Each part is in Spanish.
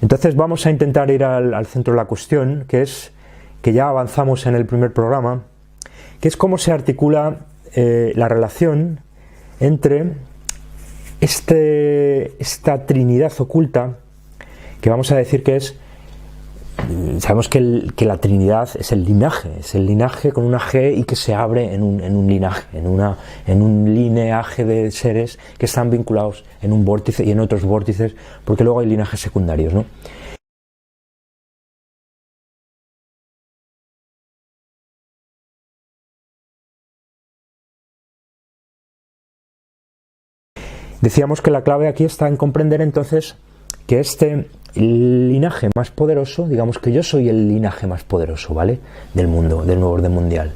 Entonces vamos a intentar ir al centro de la cuestión, que es, que ya avanzamos en el primer programa, que es cómo se articula la relación entre esta trinidad oculta, que vamos a decir que es, sabemos que la Trinidad es el linaje con una G y que se abre en un linaje, en un lineaje de seres que están vinculados en un vórtice y en otros vórtices, porque luego hay linajes secundarios, ¿no? Decíamos que la clave aquí está en comprender entonces que este linaje más poderoso, digamos que yo soy el linaje más poderoso, ¿vale?, del mundo, del nuevo orden mundial.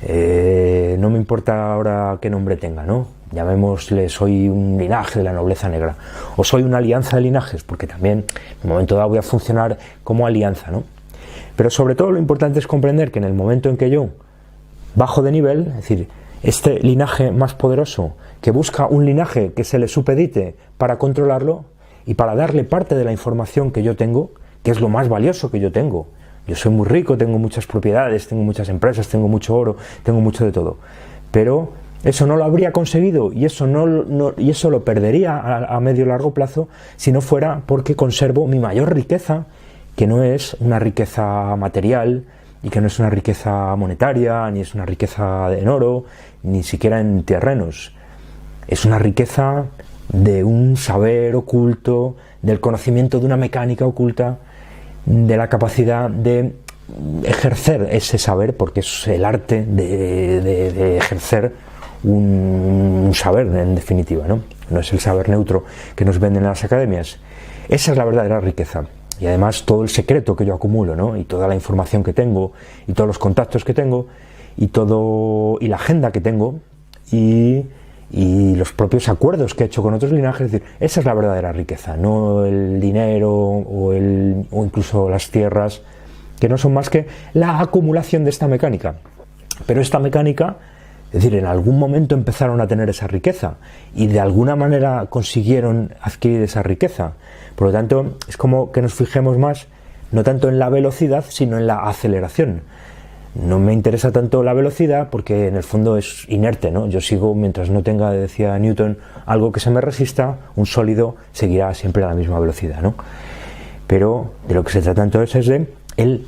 No me importa ahora qué nombre tenga, ¿no? Llamémosle, soy un linaje de la nobleza negra, o soy una alianza de linajes, porque también en un momento dado voy a funcionar como alianza, ¿no? Pero sobre todo lo importante es comprender que en el momento en que yo bajo de nivel, es decir, este linaje más poderoso que busca un linaje que se le supedite para controlarlo y para darle parte de la información que yo tengo, que es lo más valioso que yo tengo. Yo soy muy rico, tengo muchas propiedades, tengo muchas empresas, tengo mucho oro, tengo mucho de todo. Pero eso no lo habría conseguido y eso lo perdería a medio y largo plazo si no fuera porque conservo mi mayor riqueza, que no es una riqueza material y que no es una riqueza monetaria, ni es una riqueza en oro, ni siquiera en terrenos. Es una riqueza de un saber oculto, del conocimiento de una mecánica oculta, de la capacidad de ejercer ese saber, porque es el arte de ejercer un saber, en definitiva, ¿no? No es el saber neutro que nos venden en las academias. Esa es la verdadera riqueza. Y además todo el secreto que yo acumulo, ¿no?, y toda la información que tengo, y todos los contactos que tengo, y la agenda que tengo, y los propios acuerdos que he hecho con otros linajes. Es decir, esa es la verdadera riqueza, no el dinero o incluso las tierras, que no son más que la acumulación de esta mecánica. Pero esta mecánica, es decir, en algún momento empezaron a tener esa riqueza y de alguna manera consiguieron adquirir esa riqueza. Por lo tanto, es como que nos fijemos más, no tanto en la velocidad, sino en la aceleración. No me interesa tanto la velocidad porque en el fondo es inerte, ¿no? Yo sigo, mientras no tenga, decía Newton, algo que se me resista, un sólido seguirá siempre a la misma velocidad, ¿no? Pero de lo que se trata entonces es de el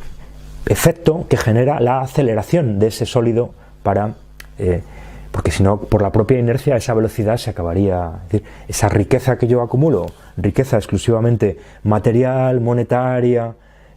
efecto que genera la aceleración de ese sólido porque si no, por la propia inercia, esa velocidad se acabaría. Es decir, esa riqueza que yo acumulo, riqueza exclusivamente material, monetaria,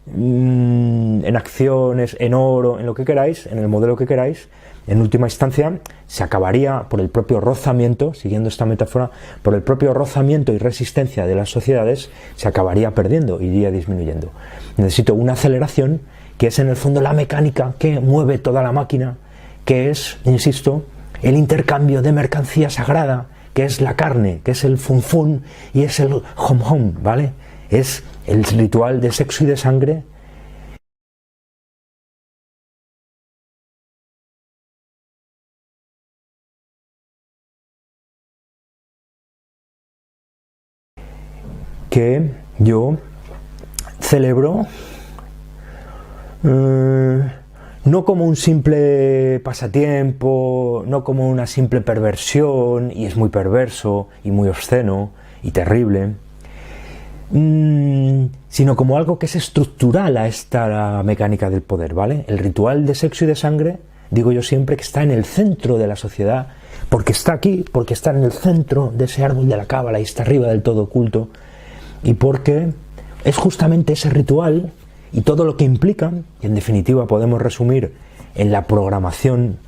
en acciones, en oro, en lo que queráis, en el modelo que queráis, en última instancia se acabaría por el propio rozamiento, siguiendo esta metáfora, por el propio rozamiento y resistencia de las sociedades, se acabaría perdiendo, iría disminuyendo. Necesito una aceleración que es en el fondo la mecánica que mueve toda la máquina, que es, insisto, el intercambio de mercancía sagrada, que es la carne, que es el fun fun y es el hom hom, ¿vale? Es el ritual de sexo y de sangre. Que yo celebro no como un simple pasatiempo, no como una simple perversión, y es muy perverso y muy obsceno y terrible, sino como algo que es estructural a esta mecánica del poder, ¿vale? El ritual de sexo y de sangre, digo yo siempre, que está en el centro de la sociedad, porque está aquí, porque está en el centro de ese árbol de la cábala y está arriba del todo oculto, y porque es justamente ese ritual y todo lo que implica, y en definitiva podemos resumir en la programación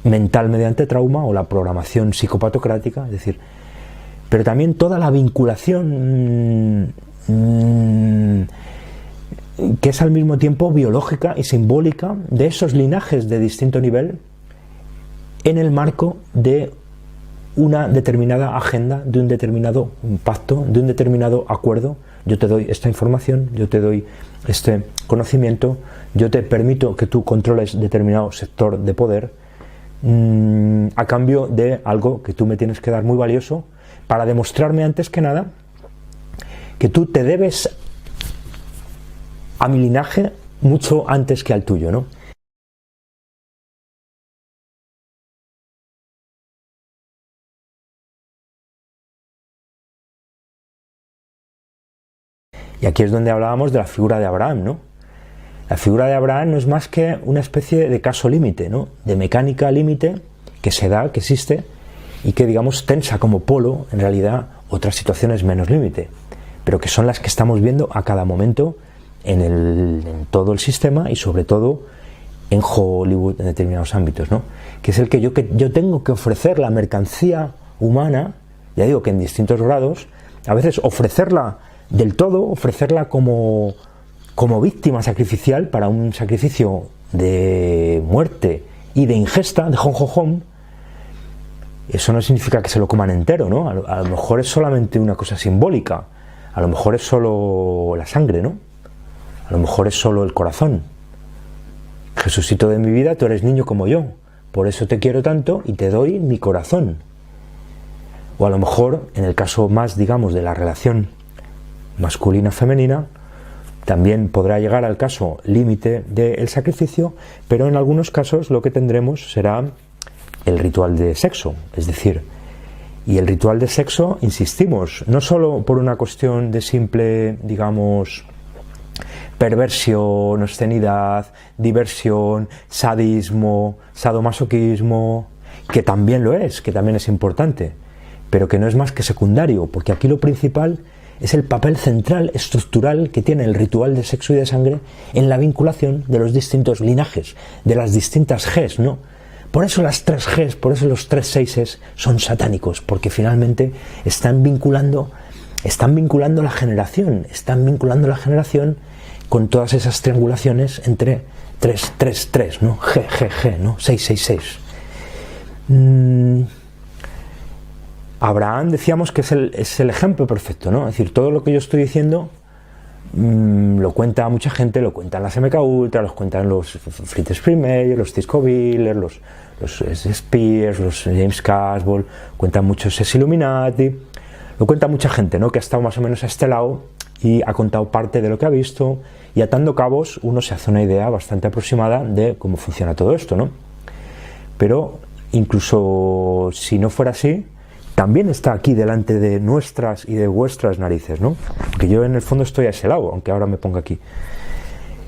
mental mediante trauma o la programación psicopatocrática, es decir, pero también toda la vinculación que es al mismo tiempo biológica y simbólica de esos linajes de distinto nivel en el marco de una determinada agenda, de un determinado pacto, de un determinado acuerdo. Yo te doy esta información, yo te doy este conocimiento, yo te permito que tú controles determinado sector de poder a cambio de algo que tú me tienes que dar muy valioso para demostrarme antes que nada que tú te debes a mi linaje mucho antes que al tuyo, ¿no? Y aquí es donde hablábamos de la figura de Abraham, ¿no? La figura de Abraham no es más que una especie de caso límite, ¿no? De mecánica límite que se da, que existe, y que, digamos, tensa como polo, en realidad, otras situaciones menos límite, pero que son las que estamos viendo a cada momento en todo el sistema y sobre todo en Hollywood, en determinados ámbitos, ¿no? Que es el que yo tengo que ofrecer la mercancía humana, ya digo que en distintos grados, a veces ofrecerla del todo, ofrecerla como víctima sacrificial para un sacrificio de muerte y de ingesta, de hom. Eso no significa que se lo coman entero, ¿no? A lo mejor es solamente una cosa simbólica, a lo mejor es solo la sangre, ¿no? A lo mejor es solo el corazón. Jesucito de mi vida, tú eres niño como yo, por eso te quiero tanto y te doy mi corazón. O a lo mejor, en el caso más, digamos, de la relación masculina-femenina, también podrá llegar al caso límite del sacrificio, pero en algunos casos lo que tendremos será el ritual de sexo, es decir, y el ritual de sexo, insistimos, no solo por una cuestión de simple, digamos, perversión, obscenidad, diversión, sadismo, sadomasoquismo, que también lo es, que también es importante, pero que no es más que secundario, porque aquí lo principal es el papel central, estructural, que tiene el ritual de sexo y de sangre en la vinculación de los distintos linajes, de las distintas Gs, ¿no? Por eso las 3 Gs, por eso los 3 seises son satánicos, porque finalmente están vinculando la generación, con todas esas triangulaciones entre 3, ¿no? G, ¿no? 666. Abraham, decíamos que es el ejemplo perfecto, ¿no? Es decir, todo lo que yo estoy diciendo lo cuenta mucha gente, lo cuentan las MK Ultra, los cuentan los Fritz Springmeier, los Cisco Biller, los Spears, los James Caswell, cuentan muchos ex Illuminati, lo cuenta mucha gente, ¿no? Que ha estado más o menos a este lado y ha contado parte de lo que ha visto, y atando cabos uno se hace una idea bastante aproximada de cómo funciona todo esto, ¿no? Pero incluso si no fuera así, también está aquí delante de nuestras y de vuestras narices, ¿no? Porque yo en el fondo estoy a ese lado, aunque ahora me ponga aquí.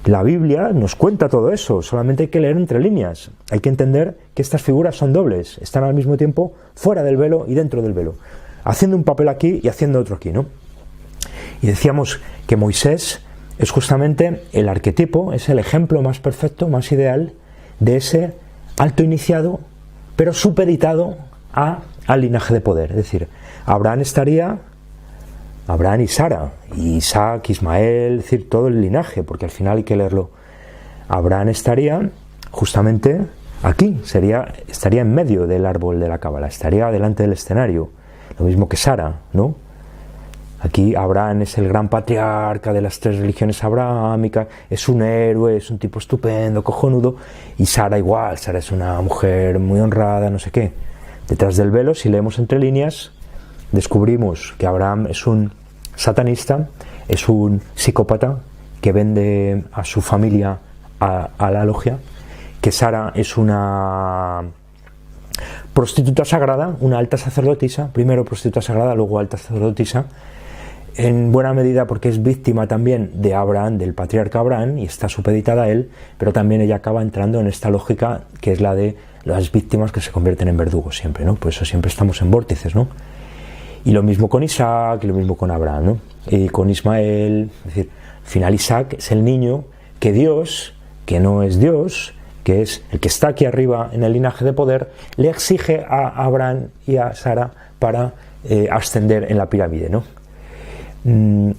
La Biblia nos cuenta todo eso, solamente hay que leer entre líneas. Hay que entender que estas figuras son dobles, están al mismo tiempo fuera del velo y dentro del velo, haciendo un papel aquí y haciendo otro aquí, ¿no? Y decíamos que Moisés es justamente el arquetipo, es el ejemplo más perfecto, más ideal de ese alto iniciado, pero supeditado al linaje de poder. Es decir, Abraham y Sara, y Isaac, Ismael, es decir, todo el linaje, porque al final hay que leerlo. Abraham estaría justamente aquí, estaría en medio del árbol de la cábala, estaría delante del escenario, lo mismo que Sara, ¿no? Aquí Abraham es el gran patriarca de las 3 religiones abrahámicas, es un héroe, es un tipo estupendo, cojonudo, y Sara igual, Sara es una mujer muy honrada, no sé qué. Detrás del velo, si leemos entre líneas, descubrimos que Abraham es un satanista, es un psicópata que vende a su familia a la logia, que Sara es una prostituta sagrada, una alta sacerdotisa, primero prostituta sagrada, luego alta sacerdotisa, en buena medida porque es víctima también de Abraham, del patriarca Abraham, y está supeditada a él, pero también ella acaba entrando en esta lógica que es la de las víctimas que se convierten en verdugos siempre, ¿no? Por eso siempre estamos en vórtices, ¿no? Y lo mismo con Isaac, y lo mismo con Abraham, ¿no? Y con Ismael, es decir, al final Isaac es el niño que Dios, que no es Dios, que es el que está aquí arriba en el linaje de poder, le exige a Abraham y a Sara para ascender en la pirámide, ¿no?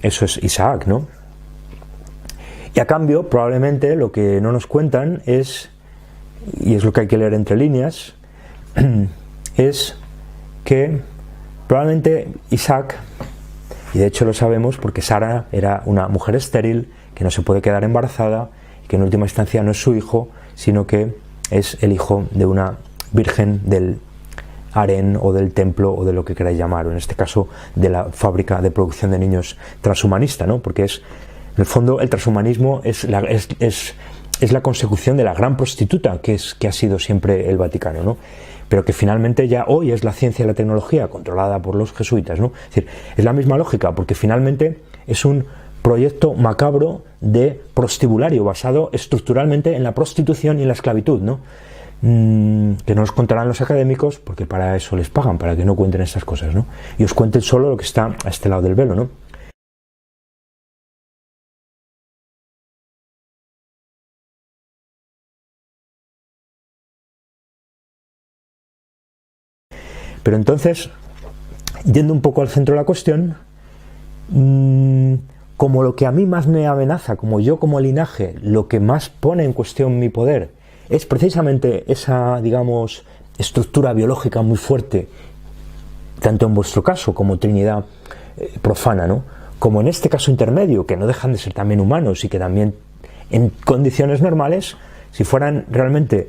Eso es Isaac, ¿no? Y a cambio, probablemente lo que no nos cuentan es, y es lo que hay que leer entre líneas, es que probablemente Isaac, y de hecho lo sabemos porque Sara era una mujer estéril que no se puede quedar embarazada y que en última instancia no es su hijo, sino que es el hijo de una virgen del harén o del templo o de lo que queráis llamar, o en este caso de la fábrica de producción de niños transhumanista, ¿no? Porque es En el fondo, el transhumanismo es la consecución de la gran prostituta que ha sido siempre el Vaticano, ¿no? Pero que finalmente ya hoy es la ciencia y la tecnología controlada por los jesuitas, ¿no? Es decir, es la misma lógica, porque finalmente es un proyecto macabro de prostibulario basado estructuralmente en la prostitución y en la esclavitud, ¿no? Que no os contarán los académicos, porque para eso les pagan, para que no cuenten estas cosas, ¿no? Y os cuenten solo lo que está a este lado del velo, ¿no? Pero entonces, yendo un poco al centro de la cuestión, como lo que a mí más me amenaza, como yo como linaje, lo que más pone en cuestión mi poder, es precisamente esa, digamos, estructura biológica muy fuerte, tanto en vuestro caso como Trinidad profana, ¿no? Como en este caso intermedio, que no dejan de ser también humanos y que también en condiciones normales, si fueran realmente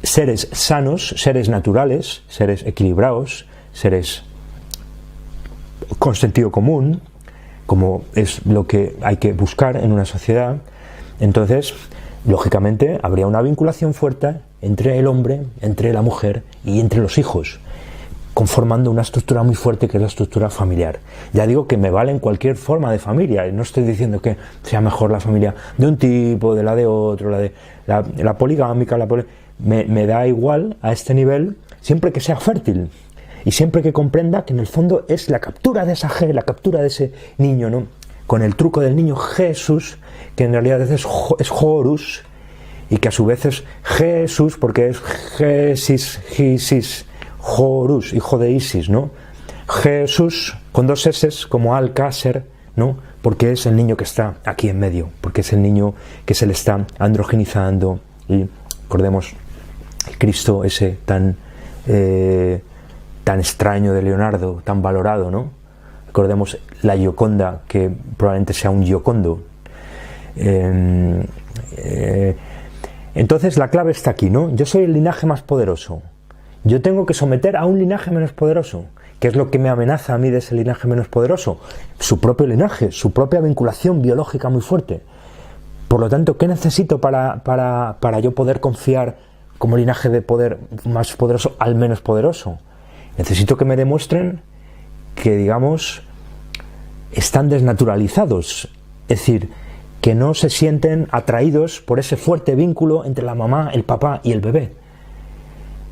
seres sanos, seres naturales, seres equilibrados, seres con sentido común, como es lo que hay que buscar en una sociedad, entonces, lógicamente, habría una vinculación fuerte entre el hombre, entre la mujer y entre los hijos, conformando una estructura muy fuerte que es la estructura familiar. Ya digo que me vale en cualquier forma de familia, no estoy diciendo que sea mejor la familia de un tipo, de la de otro, la poligámica, me da igual a este nivel, siempre que sea fértil y siempre que comprenda que en el fondo es la captura de esa G, la captura de ese niño, ¿no? Con el truco del niño Jesús, que en realidad es Horus, y que a su vez es Jesús, porque es Gesis, Horus, hijo de Isis, ¿no? Jesús, con dos S, como Alcácer, ¿no? Porque es el niño que está aquí en medio, porque es el niño que se le está androgenizando, y recordemos el Cristo ese tan extraño de Leonardo, tan valorado, ¿no? Recordemos la Gioconda, que probablemente sea un Giocondo. Entonces la clave está aquí, ¿no? Yo soy el linaje más poderoso. Yo tengo que someter a un linaje menos poderoso. ¿Qué es lo que me amenaza a mí de ese linaje menos poderoso? Su propio linaje, su propia vinculación biológica muy fuerte. Por lo tanto, ¿qué necesito para yo poder confiar como linaje de poder más poderoso al menos poderoso? Necesito que me demuestren que, digamos, están desnaturalizados, es decir, que no se sienten atraídos por ese fuerte vínculo entre la mamá, el papá y el bebé.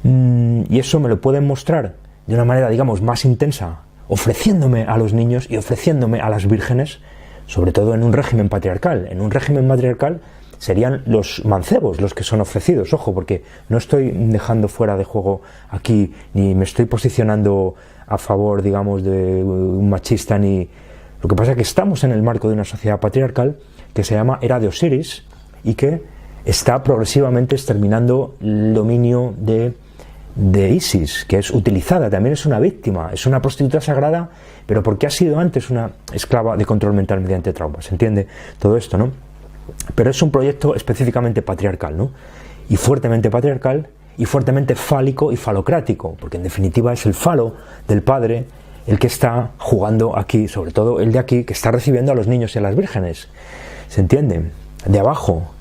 Y eso me lo pueden mostrar de una manera, digamos, más intensa, ofreciéndome a los niños y ofreciéndome a las vírgenes, sobre todo en un régimen patriarcal. En un régimen patriarcal serían los mancebos los que son ofrecidos, ojo, porque no estoy dejando fuera de juego aquí, ni me estoy posicionando a favor, digamos, de un machista, ni... Lo que pasa es que estamos en el marco de una sociedad patriarcal que se llama Era de Osiris y que está progresivamente exterminando el dominio de Isis, que es utilizada, también es una víctima, es una prostituta sagrada, pero porque ha sido antes una esclava de control mental mediante trauma. ¿Se entiende todo esto, no? Pero es un proyecto específicamente patriarcal, ¿no? Y fuertemente patriarcal y fuertemente fálico y falocrático, porque en definitiva es el falo del padre el que está jugando aquí, sobre todo el de aquí, que está recibiendo a los niños y a las vírgenes. ¿Se entiende? De abajo.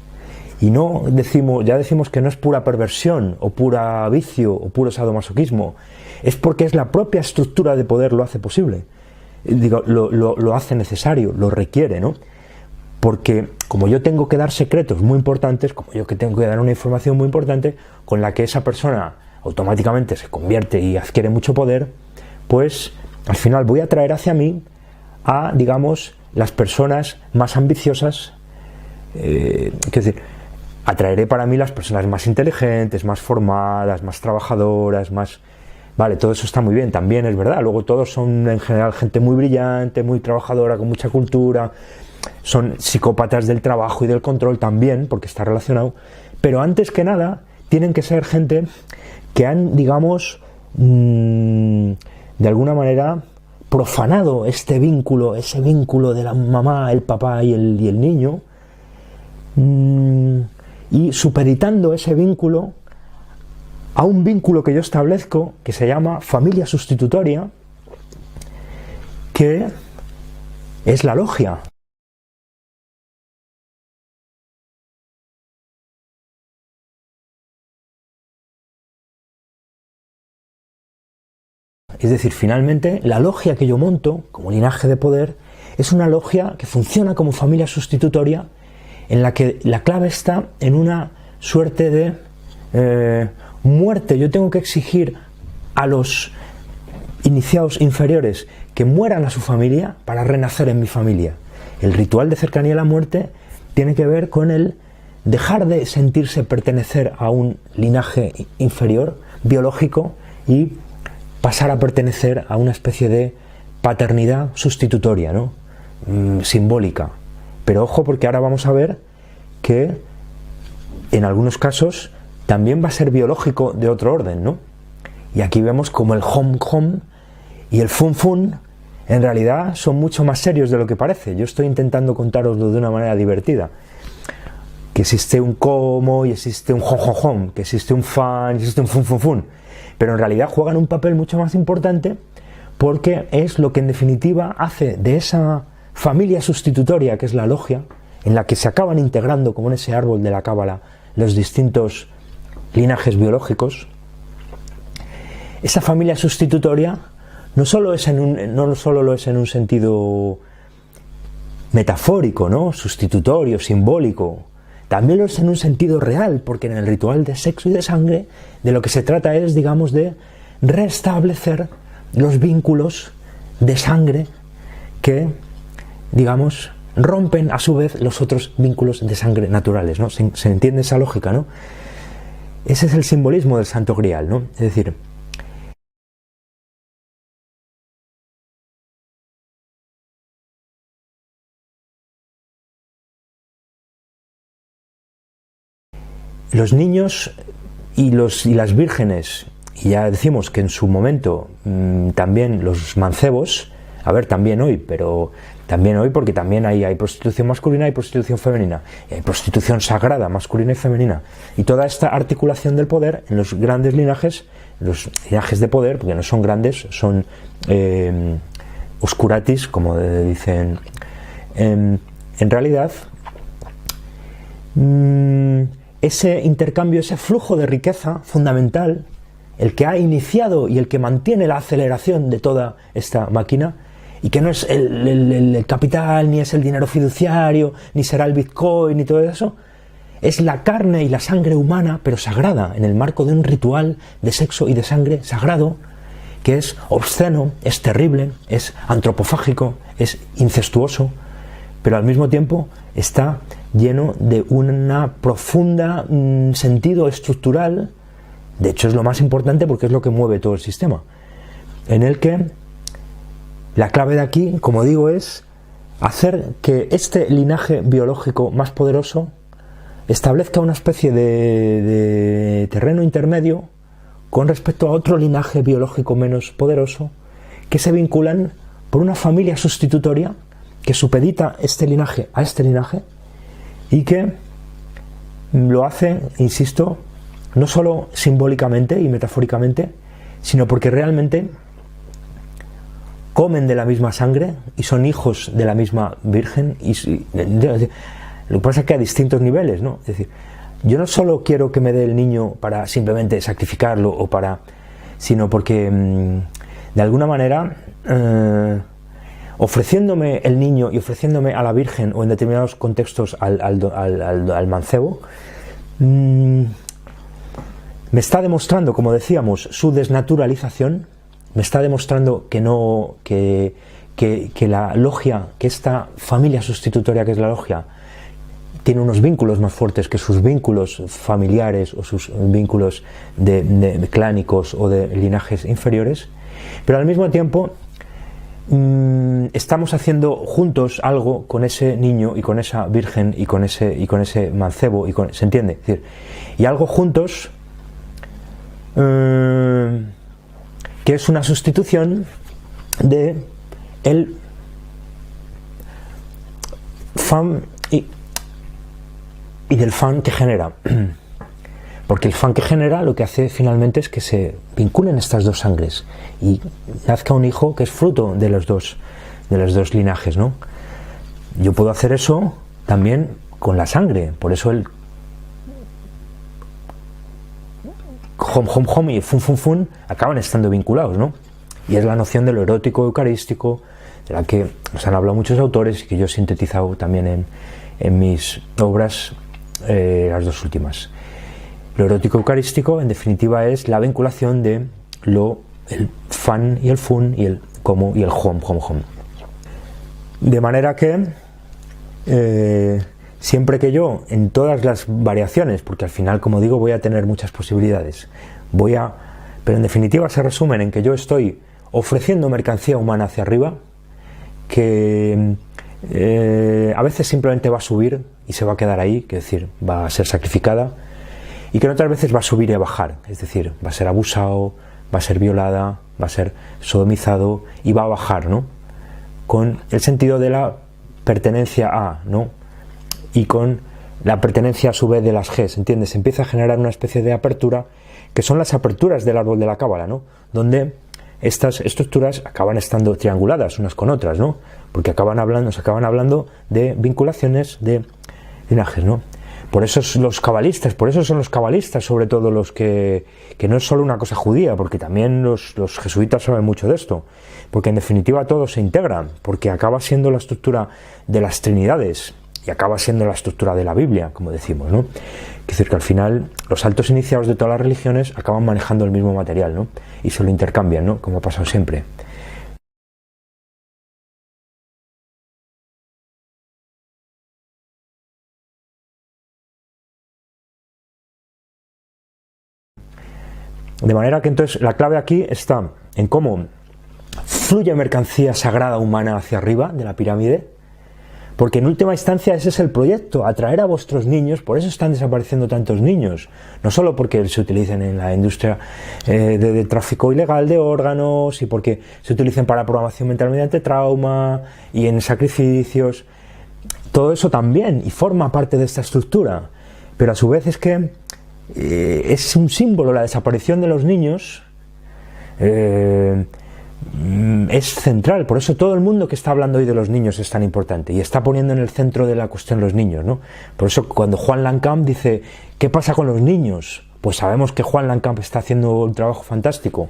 Y no decimos, ya decimos que no es pura perversión o pura vicio o puro sadomasoquismo, es porque es la propia estructura de poder lo hace posible. Digo, lo hace necesario, lo requiere, ¿no? Porque como yo tengo que dar secretos muy importantes, como yo que tengo que dar una información muy importante con la que esa persona automáticamente se convierte y adquiere mucho poder, pues al final voy a traer hacia mí a, digamos, las personas más ambiciosas, es decir, atraeré para mí las personas más inteligentes, más formadas, más trabajadoras, más... Vale, todo eso está muy bien, también es verdad. Luego todos son en general gente muy brillante, muy trabajadora, con mucha cultura, son psicópatas del trabajo y del control también, porque está relacionado, pero antes que nada tienen que ser gente que han, digamos, de alguna manera profanado este vínculo, ese vínculo de la mamá, el papá y el niño, y supeditando ese vínculo a un vínculo que yo establezco que se llama familia sustitutoria, que es la logia. es decir, finalmente la logia que yo monto como linaje de poder es una logia que funciona como familia sustitutoria, en la que la clave está en una suerte de muerte. Yo tengo que exigir a los iniciados inferiores que mueran a su familia para renacer en mi familia. El ritual de cercanía a la muerte tiene que ver con el dejar de sentirse pertenecer a un linaje inferior, biológico, y pasar a pertenecer a una especie de paternidad sustitutoria, ¿no? Simbólica. Pero ojo, porque ahora vamos a ver que en algunos casos también va a ser biológico de otro orden, ¿no? Y aquí vemos como el hom y el fun en realidad son mucho más serios de lo que parece. Yo estoy intentando contároslo de una manera divertida. Que existe un como y existe un hom, que existe un fan y existe un fun. Pero en realidad juegan un papel mucho más importante, porque es lo que en definitiva hace de esa familia sustitutoria que es la logia, en la que se acaban integrando, como en ese árbol de la cábala, los distintos linajes biológicos. Esa familia sustitutoria no solo lo es en un sentido metafórico, ¿no? Sustitutorio, simbólico, también lo es en un sentido real, porque en el ritual de sexo y de sangre de lo que se trata es, digamos, de restablecer los vínculos de sangre que, digamos, rompen a su vez los otros vínculos de sangre naturales, ¿no? ¿Se entiende esa lógica, no? Ese es el simbolismo del Santo Grial, ¿no? Es decir, los niños y las vírgenes, y ya decimos que en su momento también los mancebos, a ver, también hoy, pero también hoy porque también hay prostitución masculina y prostitución femenina, y hay prostitución sagrada masculina y femenina, y toda esta articulación del poder en los grandes linajes, los linajes de poder, porque no son grandes, son oscuratis, como dicen, en realidad ese intercambio, ese flujo de riqueza fundamental, el que ha iniciado y el que mantiene la aceleración de toda esta máquina, y que no es el capital, ni es el dinero fiduciario, ni será el bitcoin, ni todo eso, es la carne y la sangre humana, pero sagrada, en el marco de un ritual de sexo y de sangre sagrado, que es obsceno, es terrible, es antropofágico, es incestuoso, pero al mismo tiempo está lleno de una profunda sentido estructural. De hecho es lo más importante porque es lo que mueve todo el sistema, en el que la clave de aquí, como digo, es hacer que este linaje biológico más poderoso establezca una especie de terreno intermedio con respecto a otro linaje biológico menos poderoso, que se vinculan por una familia sustitutoria que supedita este linaje a este linaje, y que lo hace, insisto, no solo simbólicamente y metafóricamente, sino porque realmente comen de la misma sangre y son hijos de la misma Virgen. Lo que pasa es que a distintos niveles, ¿no? Es decir, yo no solo quiero que me dé el niño para simplemente sacrificarlo o sino porque de alguna manera ofreciéndome el niño y ofreciéndome a la Virgen, o en determinados contextos al mancebo, me está demostrando, como decíamos, su desnaturalización. Me está demostrando que la logia, que esta familia sustitutoria que es la logia, tiene unos vínculos más fuertes que sus vínculos familiares o sus vínculos de clánicos o de linajes inferiores, pero al mismo tiempo estamos haciendo juntos algo con ese niño y con esa virgen y con ese mancebo, ¿se entiende? Es decir, y algo juntos que es una sustitución de el fan y del fan que genera, porque el fan que genera lo que hace finalmente es que se vinculen estas dos sangres y nazca un hijo que es fruto de los dos linajes, ¿no? Yo puedo hacer eso también con la sangre, por eso el hom y fun acaban estando vinculados, ¿no? y es la noción de lo erótico eucarístico, de la que nos han hablado muchos autores y que yo he sintetizado también en mis obras, las dos últimas. Lo erótico eucarístico, en definitiva, es la vinculación de el fan y el fun y el como y el hom. De manera que siempre que yo, en todas las variaciones, porque al final, como digo, voy a tener muchas posibilidades, pero en definitiva se resumen en que yo estoy ofreciendo mercancía humana hacia arriba, que a veces simplemente va a subir y se va a quedar ahí, que es decir, va a ser sacrificada, y que otras veces va a subir y a bajar, es decir, va a ser abusado, va a ser violada, va a ser sodomizado y va a bajar, ¿no? Con el sentido de la pertenencia a, ¿no? Y con la pertenencia a su vez de las Gs, ¿entiendes? Se empieza a generar una especie de apertura, que son las aperturas del árbol de la Cábala, ¿no? Donde estas estructuras acaban estando trianguladas unas con otras, ¿no? Porque nos acaban hablando de vinculaciones de linajes, ¿no? Por eso son los cabalistas sobre todo los que no es solo una cosa judía, porque también los jesuitas saben mucho de esto, porque en definitiva todo se integra, porque acaba siendo la estructura de las trinidades y acaba siendo la estructura de la Biblia, como decimos, ¿no? Es decir, que al final los altos iniciados de todas las religiones acaban manejando el mismo material, ¿no? Y se lo intercambian, ¿no? Como ha pasado siempre. De manera que entonces la clave aquí está en cómo fluye mercancía sagrada humana hacia arriba de la pirámide, porque en última instancia ese es el proyecto, atraer a vuestros niños. Por eso están desapareciendo tantos niños, no solo porque se utilicen en la industria de tráfico ilegal de órganos y porque se utilicen para programación mental mediante trauma y en sacrificios, todo eso también y forma parte de esta estructura, pero a su vez es que es un símbolo. La desaparición de los niños es central, por eso todo el mundo que está hablando hoy de los niños es tan importante y está poniendo en el centro de la cuestión los niños, ¿no? Por eso cuando Juan Lancamp dice ¿qué pasa con los niños? Pues sabemos que Juan Lancamp está haciendo un trabajo fantástico.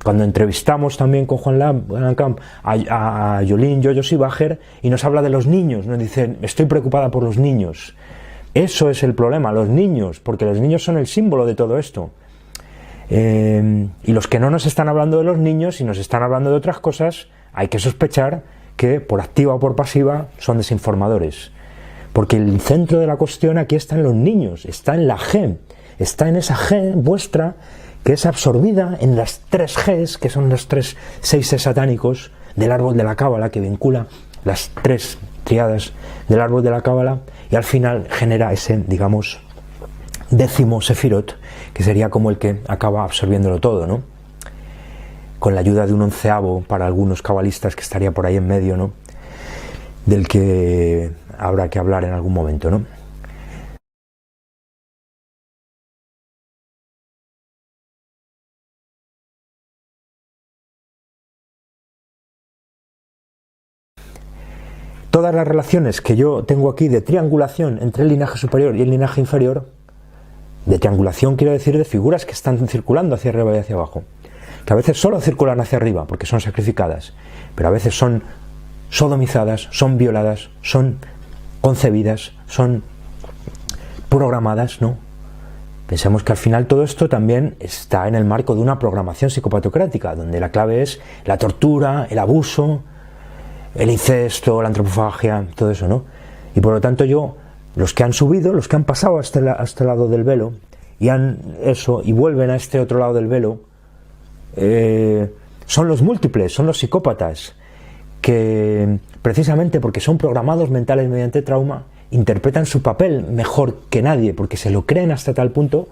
Cuando entrevistamos también con Juan Lancamp a Jolene Jojo Sivager y nos habla de los niños, nos dice estoy preocupada por los niños. Eso es el problema, los niños, porque los niños son el símbolo de todo esto. Y los que no nos están hablando de los niños y nos están hablando de otras cosas, hay que sospechar que por activa o por pasiva son desinformadores. Porque el centro de la cuestión aquí está en los niños, está en la G, está en esa G vuestra que es absorbida en las 3 Gs, que son los 3 seises satánicos del árbol de la Cábala, que vincula las 3 triadas del árbol de la Cábala, y al final genera ese, digamos, 10º sefirot, que sería como el que acaba absorbiéndolo todo, ¿no? Con la ayuda de un 11º para algunos cabalistas que estaría por ahí en medio, ¿no? Del que habrá que hablar en algún momento, ¿no? Todas las relaciones que yo tengo aquí de triangulación entre el linaje superior y el linaje inferior, de triangulación quiero decir de figuras que están circulando hacia arriba y hacia abajo, que a veces solo circulan hacia arriba porque son sacrificadas, pero a veces son sodomizadas, son violadas, son concebidas, son programadas, ¿no? Pensemos que al final todo esto también está en el marco de una programación psicopatocrática, donde la clave es la tortura, el abuso, el incesto, la antropofagia, todo eso, ¿no? Y por lo tanto los que han subido, los que han pasado a este lado del velo y vuelven a este otro lado del velo, son los múltiples, son los psicópatas, que precisamente porque son programados mentales mediante trauma, interpretan su papel mejor que nadie, porque se lo creen hasta tal punto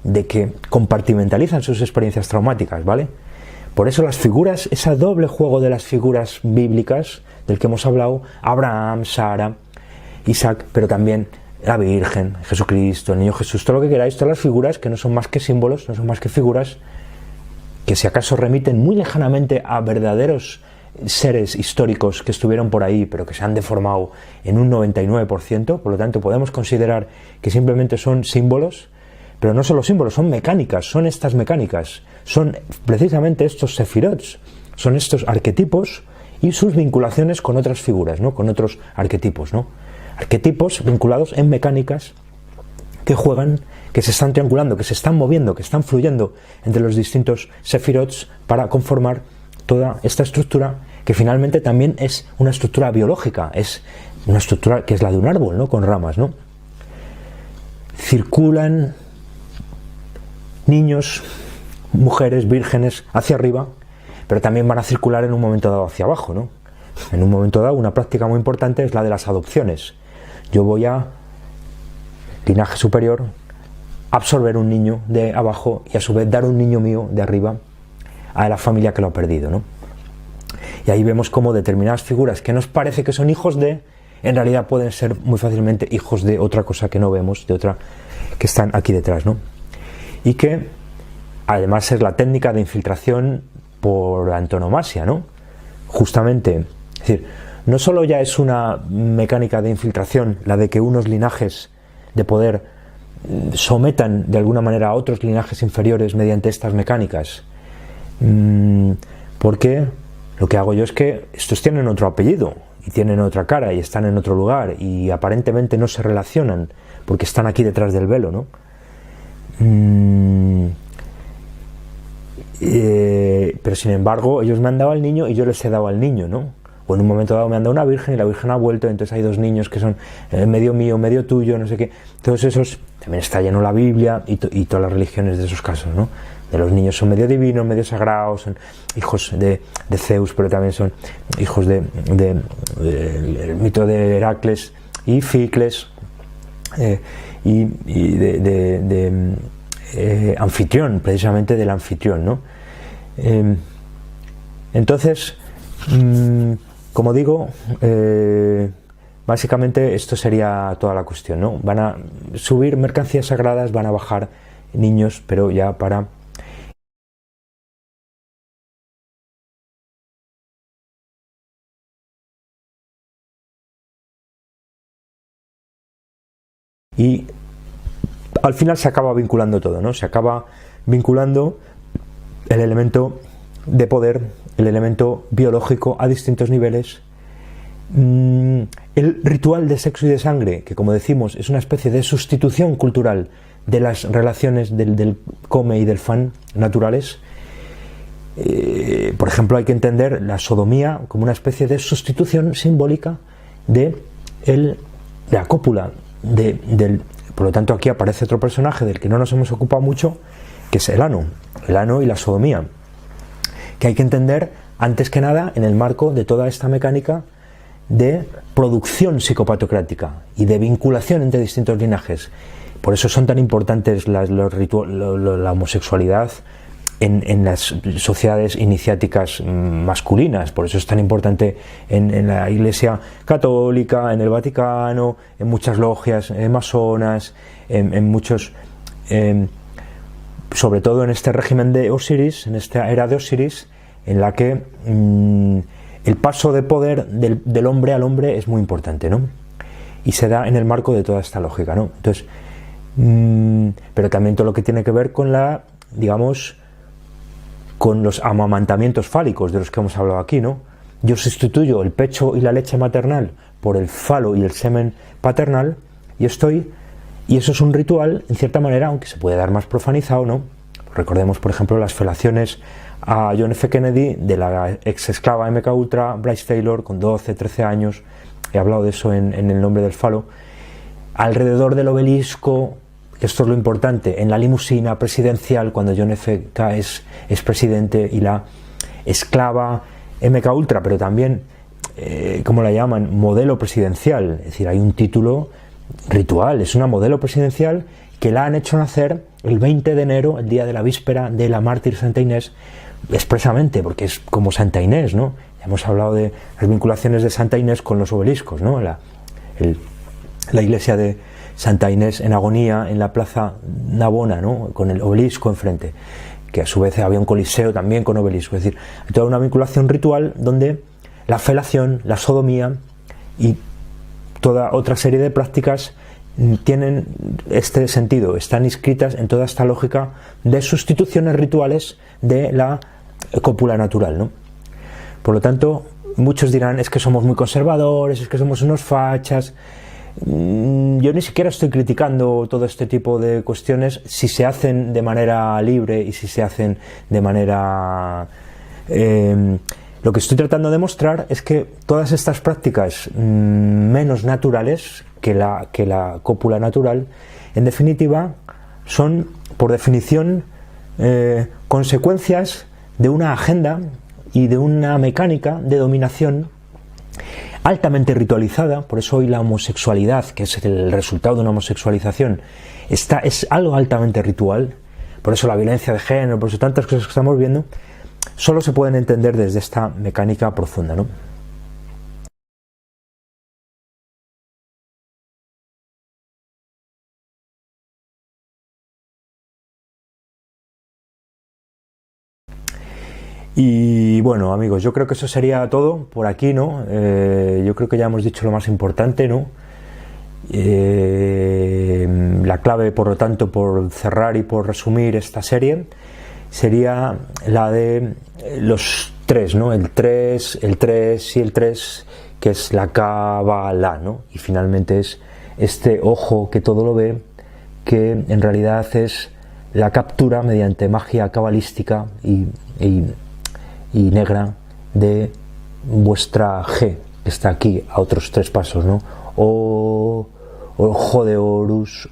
de que compartimentalizan sus experiencias traumáticas, ¿vale? Por eso las figuras, ese doble juego de las figuras bíblicas del que hemos hablado, Abraham, Sara, Isaac, pero también la Virgen, Jesucristo, el niño Jesús, todo lo que queráis, todas las figuras que no son más que símbolos, no son más que figuras, que si acaso remiten muy lejanamente a verdaderos seres históricos que estuvieron por ahí, pero que se han deformado en un 99%, por lo tanto podemos considerar que simplemente son símbolos, pero no solo símbolos, son mecánicas, son estas mecánicas, son precisamente estos sefirots, son estos arquetipos y sus vinculaciones con otras figuras, ¿no? Con otros arquetipos, ¿no? Arquetipos vinculados en mecánicas que juegan, que se están triangulando, que se están moviendo, que están fluyendo entre los distintos sefirots para conformar toda esta estructura, que finalmente también es una estructura biológica, es una estructura que es la de un árbol, ¿no? Con ramas, ¿no? Circulan niños, mujeres, vírgenes hacia arriba, pero también van a circular en un momento dado hacia abajo, ¿no? En un momento dado, una práctica muy importante es la de las adopciones. Yo voy a linaje superior, absorber un niño de abajo y a su vez dar un niño mío de arriba a la familia que lo ha perdido, ¿no? Y ahí vemos cómo determinadas figuras que nos parece que son hijos de, en realidad pueden ser muy fácilmente hijos de otra cosa que no vemos, de otra que están aquí detrás, ¿no? Y que además es la técnica de infiltración por antonomasia, ¿no? Justamente, es decir, no solo ya es una mecánica de infiltración la de que unos linajes de poder sometan de alguna manera a otros linajes inferiores mediante estas mecánicas, porque lo que hago yo es que estos tienen otro apellido y tienen otra cara y están en otro lugar y aparentemente no se relacionan porque están aquí detrás del velo, ¿no? Pero sin embargo ellos me han dado al niño y yo les he dado al niño, ¿no? O en un momento dado me han dado una virgen y la virgen ha vuelto, entonces hay dos niños que son medio mío, medio tuyo, no sé qué. Todos esos, también está lleno la Biblia y todas las religiones de esos casos, ¿no? De los niños son medio divinos, medio sagrados, son hijos de Zeus, pero también son hijos del mito de Heracles y Ficles y de anfitrión, precisamente del anfitrión, ¿no? Entonces, como digo, básicamente esto sería toda la cuestión, ¿no? Van a subir mercancías sagradas, van a bajar niños, pero ya para y al final se acaba vinculando todo, ¿no? Se acaba vinculando el elemento de poder, el elemento biológico a distintos niveles, el ritual de sexo y de sangre, que como decimos es una especie de sustitución cultural de las relaciones del come y del fan naturales. Por ejemplo, hay que entender la sodomía como una especie de sustitución simbólica de la cópula por lo tanto aquí aparece otro personaje del que no nos hemos ocupado mucho, que es el ano y la sodomía, que hay que entender antes que nada en el marco de toda esta mecánica de producción psicopatocrática y de vinculación entre distintos linajes. Por eso son tan importantes la homosexualidad en las sociedades iniciáticas masculinas. Por eso es tan importante en la Iglesia Católica, en el Vaticano, en muchas logias masonas, en muchos, sobre todo en este régimen de Osiris, en esta era de Osiris, en la que el paso de poder del hombre al hombre es muy importante, ¿no? Y se da en el marco de toda esta lógica, ¿no? Entonces, pero también todo lo que tiene que ver con con los amamantamientos fálicos de los que hemos hablado aquí, ¿no? Yo sustituyo el pecho y la leche maternal por el falo y el semen paternal y eso es un ritual, en cierta manera, aunque se puede dar más profanizado, ¿no? Recordemos, por ejemplo, las felaciones a John F. Kennedy de la ex esclava MK Ultra, Bryce Taylor, con 12, 13 años, he hablado de eso en El nombre del falo, alrededor del obelisco. Esto es lo importante, en la limusina presidencial, cuando John F. K. es presidente y la esclava MK Ultra, pero también, ¿cómo la llaman? Modelo presidencial, es decir, hay un título ritual, es una modelo presidencial que la han hecho nacer el 20 de enero, el día de la víspera de la mártir Santa Inés, expresamente, porque es como Santa Inés, ¿no? Ya hemos hablado de las vinculaciones de Santa Inés con los obeliscos, ¿no? La iglesia de Santa Inés en agonía en la plaza Navona, ¿no? Con el obelisco enfrente, que a su vez había un coliseo también con obelisco. Es decir, hay toda una vinculación ritual donde la felación, la sodomía y toda otra serie de prácticas tienen este sentido, están inscritas en toda esta lógica de sustituciones rituales de la cópula natural, ¿no? Por lo tanto, muchos dirán, es que somos muy conservadores, es que somos unos fachas. Yo ni siquiera estoy criticando todo este tipo de cuestiones si se hacen de manera libre y si se hacen de manera... lo que estoy tratando de mostrar es que todas estas prácticas menos naturales que la cópula natural, en definitiva, son, por definición, consecuencias de una agenda y de una mecánica de dominación altamente ritualizada. Por eso hoy la homosexualidad, que es el resultado de una homosexualización, es algo altamente ritual. Por eso la violencia de género, por eso tantas cosas que estamos viendo, solo se pueden entender desde esta mecánica profunda, ¿no? Y bueno, amigos, yo creo que eso sería todo por aquí, ¿no? Yo creo que ya hemos dicho lo más importante, ¿no? La clave, por lo tanto, por cerrar y por resumir esta serie, sería la de los tres, ¿no? El 3 y el 3, que es la Kabbalah, ¿no? Y finalmente es este ojo que todo lo ve, que en realidad es la captura mediante magia cabalística y negra de vuestra G, que está aquí a otros 3 pasos, ¿no? Ojo de Horus,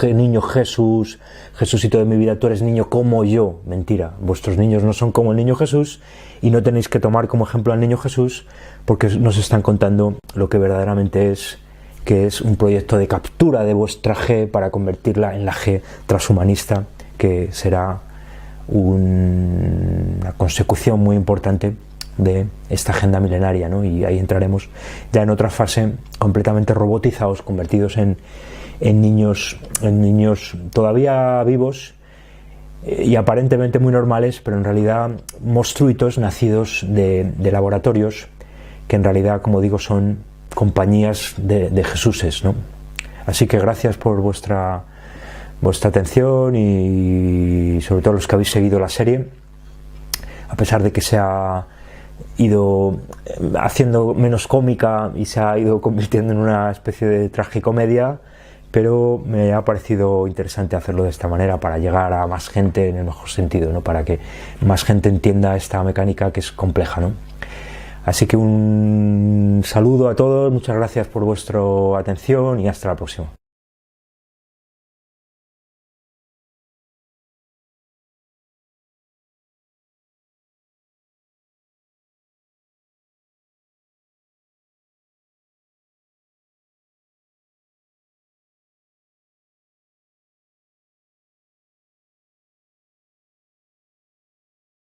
niño Jesús, Jesucito de mi vida, tú eres niño como yo. Mentira, vuestros niños no son como el niño Jesús y no tenéis que tomar como ejemplo al niño Jesús, porque nos están contando lo que verdaderamente es, que es un proyecto de captura de vuestra G para convertirla en la G transhumanista, que será una consecución muy importante de esta agenda milenaria, ¿no? Y ahí entraremos ya en otra fase, completamente robotizados, convertidos en niños todavía vivos y aparentemente muy normales, pero en realidad monstruitos nacidos de laboratorios que en realidad, como digo, son compañías de Jesuses, ¿no? Así que gracias por vuestra atención y sobre todo los que habéis seguido la serie, a pesar de que se ha ido haciendo menos cómica y se ha ido convirtiendo en una especie de tragicomedia, pero me ha parecido interesante hacerlo de esta manera para llegar a más gente en el mejor sentido, ¿no? Para que más gente entienda esta mecánica que es compleja, ¿no? Así que un saludo a todos, muchas gracias por vuestra atención y hasta la próxima.